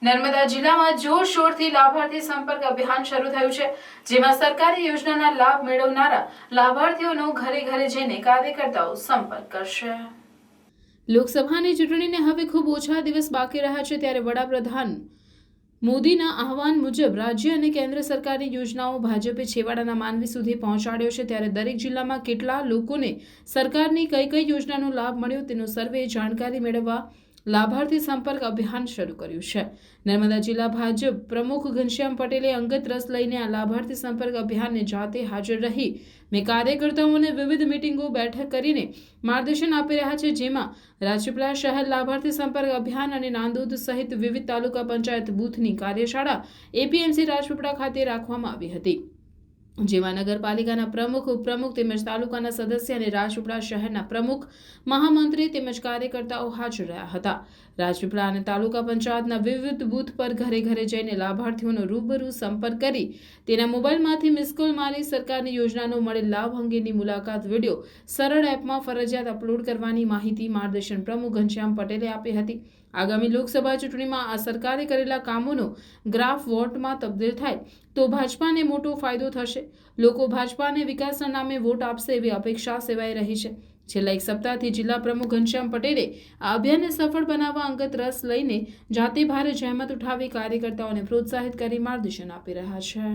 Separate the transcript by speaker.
Speaker 1: નર્મદા જિલ્લામાં જોરશોરથી લાભાર્થી સંપર્ક અભિયાન શરૂ થયું છે, જેમાં સરકારી યોજનાના લાભ મેળવનારા લાભાર્થીઓનો ઘરે ઘરે જઈને કાર્યકર્તાઓ સંપર્ક કરશે। લોકસભાની ચૂંટણીને હવે ખૂબ ઓછા દિવસ બાકી રહ્યા છે, ત્યારે વડાપ્રધાન મોદીના આહવાન મુજબ રાજ્ય અને કેન્દ્ર સરકારની યોજનાઓ ભાજપે છેવાડાના માનવી સુધી પહોંચાડ્યો છે। ત્યારે દરેક જિલ્લામાં કેટલા લોકોને સરકારની કઈ કઈ યોજનાનો લાભ મળ્યો તેનો સર્વે જાણકારી મેળવવા લાભાર્થી સંપર્ક અભિયાન શરૂ કર્યું છે। નર્મદા જિલ્લા ભાજપ પ્રમુખ ઘનશ્યામ પટેલે અંગત રસ લઈને આ લાભાર્થી સંપર્ક અભિયાનને જાતે હાજર રહી કાર્યકર્તાઓને વિવિધ મીટિંગો બેઠક કરીને માર્ગદર્શન આપી રહ્યા છે, જેમાં રાજપીપળા શહેર લાભાર્થી સંપર્ક અભિયાન અને નાંદોદ સહિત વિવિધ તાલુકા પંચાયત બૂથની કાર્યશાળા એપીએમસી રાજપીપળા ખાતે રાખવામાં આવી હતી, જેમાં નગરપાલિકાના પ્રમુખ, ઉપપ્રમુખ તેમજ તાલુકાના સદસ્ય અને રાજપીપળા શહેરના પ્રમુખ, મહામંત્રી તેમજ કાર્યકર્તાઓ હાજર રહ્યા હતા। રાજપીપળા અને તાલુકા પંચાયતના વિવિધ બૂથ પર ઘરે ઘરે જઈને લાભાર્થીઓનો રૂબરૂ સંપર્ક કરી તેના મોબાઈલમાંથી મિસકોલ મારી સરકારની યોજનાનો મળેલ લાભ અંગેની મુલાકાત વિડીયો સરળ એપમાં ફરજિયાત અપલોડ કરવાની માહિતી માર્ગદર્શન પ્રમુખ ઘનશ્યામ પટેલે આપી હતી। આગામી લોકસભા ચૂંટણીમાં આ સરકારે કરેલા કામોનો ગ્રાફ વોટમાં તબદીલ થાય તો ભાજપાને મોટો ફાયદો થશે। લોકો ભાજપાને વિકાસના નામે વોટ આપશે એવી અપેક્ષા સેવાઈ રહી છે। છેલ્લા એક સપ્તાહથી જિલ્લા પ્રમુખ ઘનશ્યામ પટેલે આ અભિયાનને સફળ બનાવવા અંગત રસ લઈને જાતે ભારે જહેમત ઉઠાવી કાર્યકર્તાઓને પ્રોત્સાહિત કરી માર્ગદર્શન આપી રહ્યા છે।